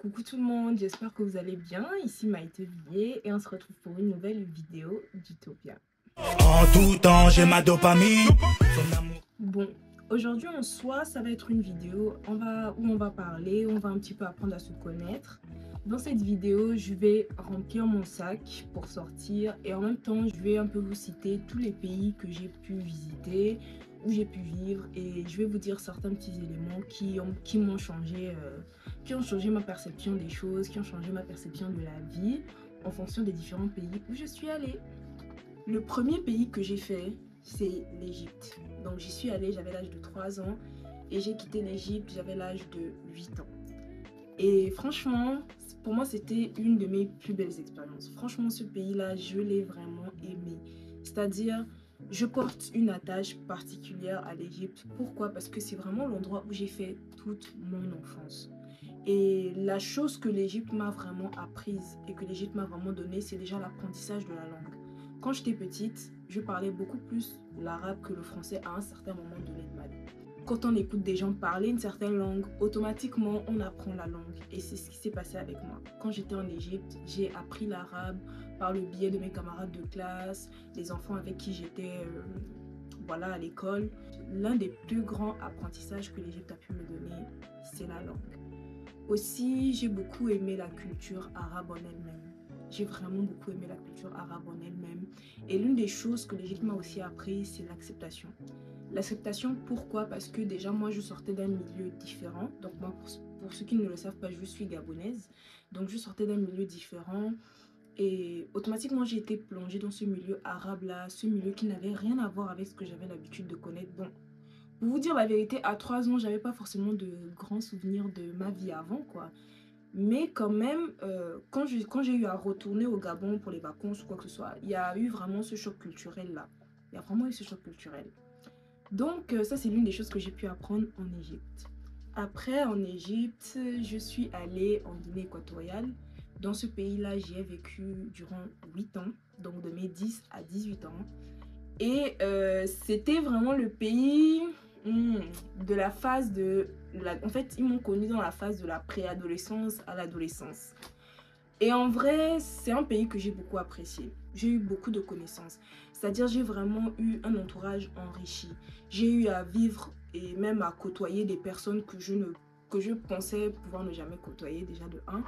Coucou tout le monde, j'espère que vous allez bien. Ici Maïté Villiers et on se retrouve pour une nouvelle vidéo d'Utopia. En tout temps, j'ai ma dopamine. Bon, aujourd'hui en soi, ça va être une vidéo où on va parler, on va un petit peu apprendre à se connaître. Dans cette vidéo, je vais remplir mon sac pour sortir et en même temps, je vais un peu vous citer tous les pays que j'ai pu visiter, où j'ai pu vivre et je vais vous dire certains petits éléments qui m'ont changé, qui ont changé ma perception des choses, qui ont changé ma perception de la vie en fonction des différents pays où je suis allée. Le premier pays que j'ai fait, c'est l'Égypte. Donc j'y suis allée, j'avais l'âge de 3 ans et j'ai quitté l'Égypte, j'avais l'âge de 8 ans. Et franchement, pour moi, c'était une de mes plus belles expériences. Franchement, ce pays-là, je l'ai vraiment aimé. C'est-à-dire, je porte une attache particulière à l'Égypte. Pourquoi? Parce que c'est vraiment l'endroit où j'ai fait toute mon enfance. Et la chose que l'Égypte m'a vraiment apprise et que l'Égypte m'a vraiment donné, c'est déjà l'apprentissage de la langue. Quand j'étais petite, je parlais beaucoup plus l'arabe que le français à un certain moment donné de ma vie. Quand on écoute des gens parler une certaine langue, automatiquement on apprend la langue. Et c'est ce qui s'est passé avec moi. Quand j'étais en Égypte, j'ai appris l'arabe par le biais de mes camarades de classe, les enfants avec qui j'étais voilà, à l'école. L'un des plus grands apprentissages que l'Égypte a pu me donner, c'est la langue. Aussi, j'ai beaucoup aimé la culture arabe en elle-même. J'ai vraiment beaucoup aimé la culture arabe en elle-même. Et l'une des choses que l'Égypte m'a aussi appris, c'est l'acceptation. L'acceptation, pourquoi? Parce que déjà, moi, je sortais d'un milieu différent. Donc, moi, pour ceux qui ne le savent pas, je suis gabonaise. Donc, je sortais d'un milieu différent. Et automatiquement, j'ai été plongée dans ce milieu arabe-là, ce milieu qui n'avait rien à voir avec ce que j'avais l'habitude de connaître. Bon, pour vous dire la vérité, à 3 ans, j'avais pas forcément de grands souvenirs de ma vie avant, quoi. Mais quand même, quand j'ai eu à retourner au Gabon pour les vacances ou quoi que ce soit, il y a eu vraiment ce choc culturel-là. Il y a vraiment eu ce choc culturel. Donc, ça, c'est l'une des choses que j'ai pu apprendre en Égypte. Après, en Égypte, je suis allée en Guinée équatoriale. Dans ce pays-là, j'y ai vécu durant 8 ans, donc de mes 10 à 18 ans. Et c'était vraiment le pays de la phase de... En fait, ils m'ont connue dans la phase de la préadolescence à l'adolescence. Et en vrai, c'est un pays que j'ai beaucoup apprécié. J'ai eu beaucoup de connaissances. C'est-à-dire, j'ai vraiment eu un entourage enrichi. J'ai eu à vivre et même à côtoyer des personnes que je pensais pouvoir ne jamais côtoyer, déjà de 1.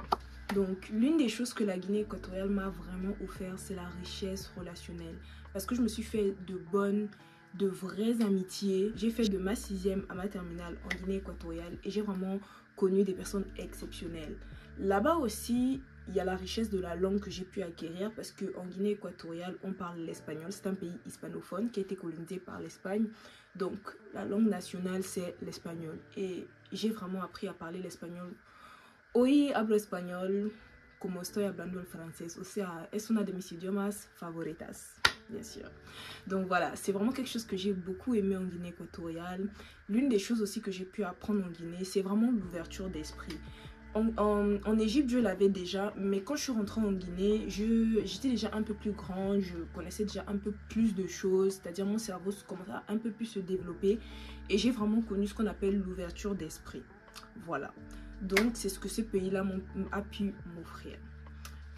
Donc, l'une des choses que la Guinée équatoriale m'a vraiment offert, c'est la richesse relationnelle. Parce que je me suis fait de vraies amitiés. J'ai fait de ma 6e à ma terminale en Guinée équatoriale et j'ai vraiment connu des personnes exceptionnelles. Là-bas aussi, il y a la richesse de la langue que j'ai pu acquérir parce qu'en Guinée équatoriale, on parle l'espagnol. C'est un pays hispanophone qui a été colonisé par l'Espagne. Donc, la langue nationale, c'est l'espagnol. Et j'ai vraiment appris à parler l'espagnol. Hoy hablo español como estoy hablando el francés. O sea, es una de mis idiomas favoritas, bien sûr. Donc voilà, c'est vraiment quelque chose que j'ai beaucoup aimé en Guinée équatoriale. L'une des choses aussi que j'ai pu apprendre en Guinée, c'est vraiment l'ouverture d'esprit. En Égypte, je l'avais déjà, mais quand je suis rentrée en Guinée, j'étais déjà un peu plus grande, je connaissais déjà un peu plus de choses, c'est-à-dire mon cerveau commençait à un peu plus se développer et j'ai vraiment connu ce qu'on appelle l'ouverture d'esprit. Voilà. Donc, c'est ce que ce pays-là a pu m'offrir.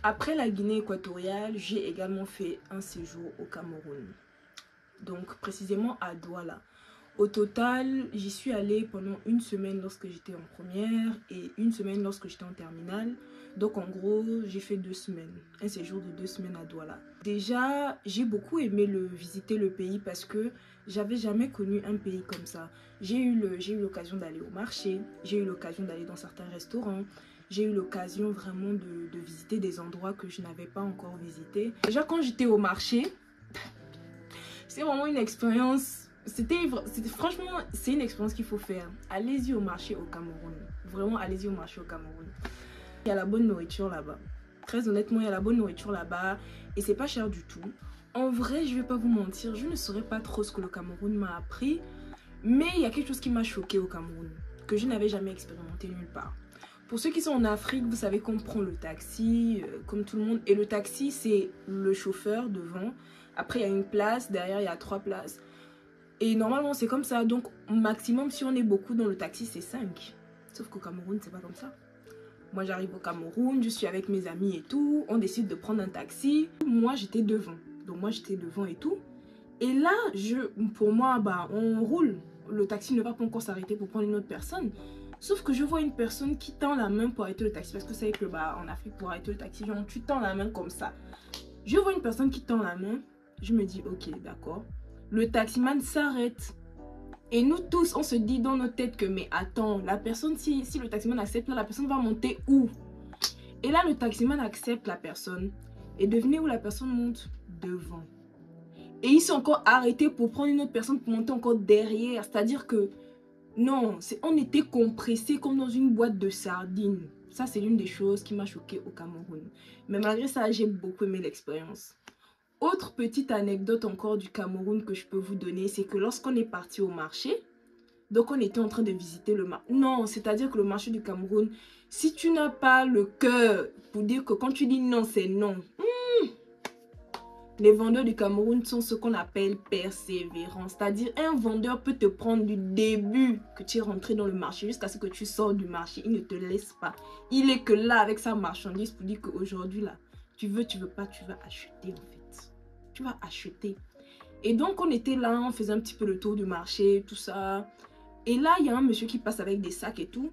Après la Guinée équatoriale, j'ai également fait un séjour au Cameroun. Donc, précisément à Douala. Au total, j'y suis allée pendant 1 semaine lorsque j'étais en première et 1 semaine lorsque j'étais en terminale. Donc, en gros, j'ai fait 2 semaines. Un séjour de 2 semaines à Douala. Déjà, j'ai beaucoup aimé visiter le pays parce que j'avais jamais connu un pays comme ça. J'ai eu l'occasion d'aller au marché, j'ai eu l'occasion d'aller dans certains restaurants, j'ai eu l'occasion vraiment de visiter des endroits que je n'avais pas encore visités. Déjà, quand j'étais au marché, c'est vraiment une expérience, franchement, c'est une expérience qu'il faut faire. Allez-y au marché au Cameroun. Vraiment, allez-y au marché au Cameroun. Il y a la bonne nourriture là-bas. Très honnêtement, il y a la bonne nourriture là-bas et c'est pas cher du tout. En vrai, je vais pas vous mentir, je ne saurais pas trop ce que le Cameroun m'a appris, mais il y a quelque chose qui m'a choqué au Cameroun, que je n'avais jamais expérimenté nulle part. Pour ceux qui sont en Afrique, vous savez qu'on prend le taxi, comme tout le monde, et le taxi, c'est le chauffeur devant. Après, il y a une place, derrière, il y a 3 places. Et normalement, c'est comme ça. Donc, maximum, si on est beaucoup dans le taxi, c'est 5. Sauf qu'au Cameroun, c'est pas comme ça. Moi, j'arrive au Cameroun, je suis avec mes amis et tout. On décide de prendre un taxi. Moi, j'étais devant. Donc, moi, j'étais devant et tout. Et là, pour moi, bah, on roule. Le taxi ne va pas encore s'arrêter pour prendre une autre personne. Sauf que je vois une personne qui tend la main pour arrêter le taxi. Parce que vous savez que bah, en Afrique, pour arrêter le taxi, genre, tu tends la main comme ça. Je vois une personne qui tend la main. Je me dis, ok, d'accord. Le taximan s'arrête. Et nous tous, on se dit dans nos têtes que, mais attends, la personne, si le taximan accepte, là, la personne va monter où? Et là, le taximan accepte la personne. Et devinez où la personne monte? Devant. Et ils sont encore arrêtés pour prendre une autre personne pour monter encore derrière. C'est-à-dire que, non, on était compressés comme dans une boîte de sardines. Ça, c'est l'une des choses qui m'a choquée au Cameroun. Mais malgré ça, j'ai beaucoup aimé l'expérience. Autre petite anecdote encore du Cameroun que je peux vous donner, c'est que lorsqu'on est parti au marché, donc on était en train de visiter le marché. Non, c'est-à-dire que le marché du Cameroun, si tu n'as pas le cœur pour dire que quand tu dis non, c'est non. Les vendeurs du Cameroun sont ce qu'on appelle persévérants. C'est-à-dire un vendeur peut te prendre du début que tu es rentré dans le marché jusqu'à ce que tu sors du marché. Il ne te laisse pas. Il est que là avec sa marchandise pour dire qu'aujourd'hui là, tu veux pas, tu vas acheter en fait. Tu vas acheter. Et donc on était là, on faisait un petit peu le tour du marché, tout ça. Et là, il y a un monsieur qui passe avec des sacs et tout.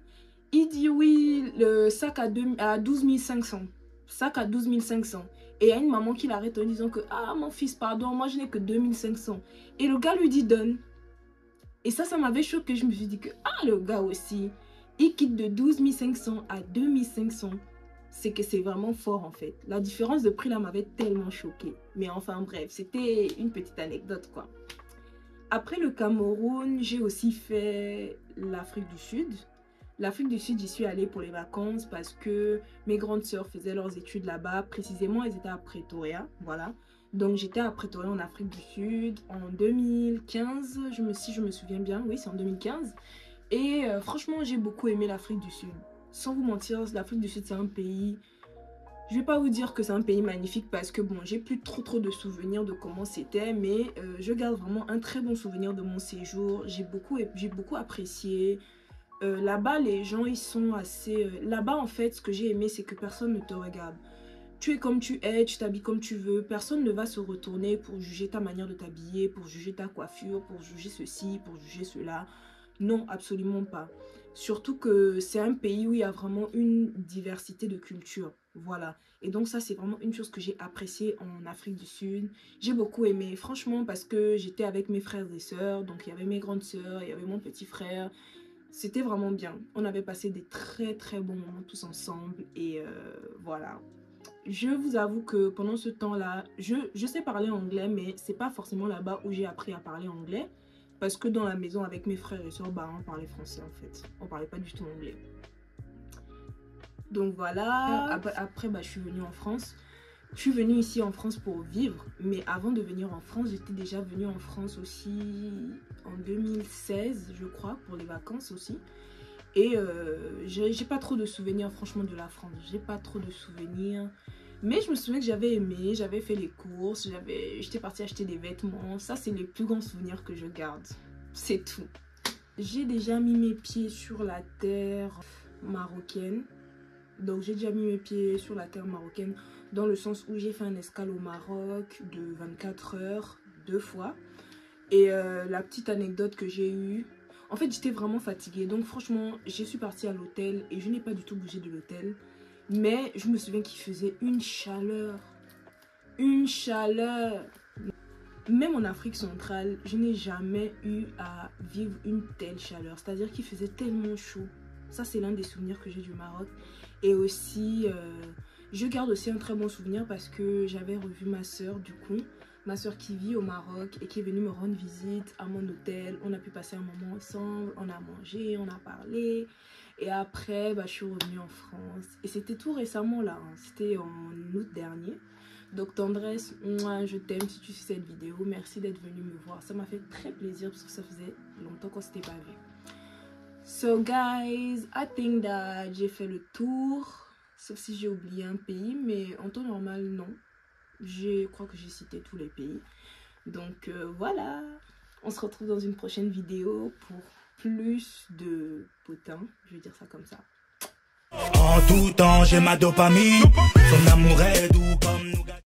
Il dit oui, le sac à 12 500. Sac à 12 500. Et il y a une maman qui l'arrête en disant que ah mon fils, pardon, moi je n'ai que 2500. Et le gars lui dit donne. Et ça m'avait choqué. Je me suis dit que ah le gars aussi, il quitte de 12 500 à 2500. C'est que c'est vraiment fort en fait. La différence de prix là m'avait tellement choqué. Mais enfin bref, c'était une petite anecdote quoi. Après le Cameroun, j'ai aussi fait l'Afrique du Sud. L'Afrique du Sud, j'y suis allée pour les vacances parce que mes grandes sœurs faisaient leurs études là-bas. Précisément, elles étaient à Pretoria, voilà. Donc, j'étais à Pretoria en Afrique du Sud en 2015, si je me souviens bien. Oui, c'est en 2015. Et franchement, j'ai beaucoup aimé l'Afrique du Sud. Sans vous mentir, l'Afrique du Sud, c'est un pays... Je vais pas vous dire que c'est un pays magnifique parce que bon, j'ai plus trop de souvenirs de comment c'était, mais je garde vraiment un très bon souvenir de mon séjour. J'ai beaucoup apprécié. Là-bas, les gens, ils sont assez... Là-bas, en fait, ce que j'ai aimé, c'est que personne ne te regarde. Tu es comme tu es, tu t'habilles comme tu veux. Personne ne va se retourner pour juger ta manière de t'habiller, pour juger ta coiffure, pour juger ceci, pour juger cela. Non, absolument pas. Surtout que c'est un pays où il y a vraiment une diversité de cultures. Voilà. Et donc ça, c'est vraiment une chose que j'ai appréciée en Afrique du Sud. J'ai beaucoup aimé, franchement, parce que j'étais avec mes frères et sœurs. Donc il y avait mes grandes sœurs, il y avait mon petit frère. C'était vraiment bien. On avait passé des très bons moments tous ensemble. Et voilà. Je vous avoue que pendant ce temps-là, je sais parler anglais, mais c'est pas forcément là-bas où j'ai appris à parler anglais. Parce que dans la maison avec mes frères et soeurs, bah, on parlait français en fait. On parlait pas du tout anglais. Donc voilà. Après bah, je suis venue en France. Je suis venue ici en France pour vivre. Mais avant de venir en France, j'étais déjà venue en France aussi en 2016, je crois, pour les vacances aussi. Et j'ai pas trop de souvenirs franchement de la France. J'ai pas trop de souvenirs. Mais je me souviens que j'avais aimé, j'avais fait les courses, j'étais partie acheter des vêtements. Ça, c'est les plus grands souvenirs que je garde. C'est tout. J'ai déjà mis mes pieds sur la terre marocaine. Donc, j'ai déjà mis mes pieds sur la terre marocaine dans le sens où j'ai fait un escale au Maroc de 24 heures, 2 fois. Et la petite anecdote que j'ai eue, en fait, j'étais vraiment fatiguée. Donc, franchement, je suis partie à l'hôtel et je n'ai pas du tout bougé de l'hôtel. Mais je me souviens qu'il faisait une chaleur. Une chaleur. Même en Afrique centrale, je n'ai jamais eu à vivre une telle chaleur. C'est-à-dire qu'il faisait tellement chaud. Ça, c'est l'un des souvenirs que j'ai du Maroc. Et aussi, je garde aussi un très bon souvenir parce que j'avais revu ma soeur du coup. Ma soeur qui vit au Maroc et qui est venue me rendre visite à mon hôtel. On a pu passer un moment ensemble, on a mangé, on a parlé. Et après, bah, je suis revenue en France. Et c'était tout récemment là, hein. C'était en août dernier. Donc Tendresse, moi, je t'aime si tu suis cette vidéo. Merci d'être venue me voir. Ça m'a fait très plaisir parce que ça faisait longtemps qu'on s'était pas vu. So guys, I think that j'ai fait le tour. Sauf si j'ai oublié un pays, mais en temps normal, non. Je crois que j'ai cité tous les pays. Donc voilà, on se retrouve dans une prochaine vidéo pour plus de potins, je vais dire ça comme ça. En tout temps, j'ai ma dopamine. Son amour est doux.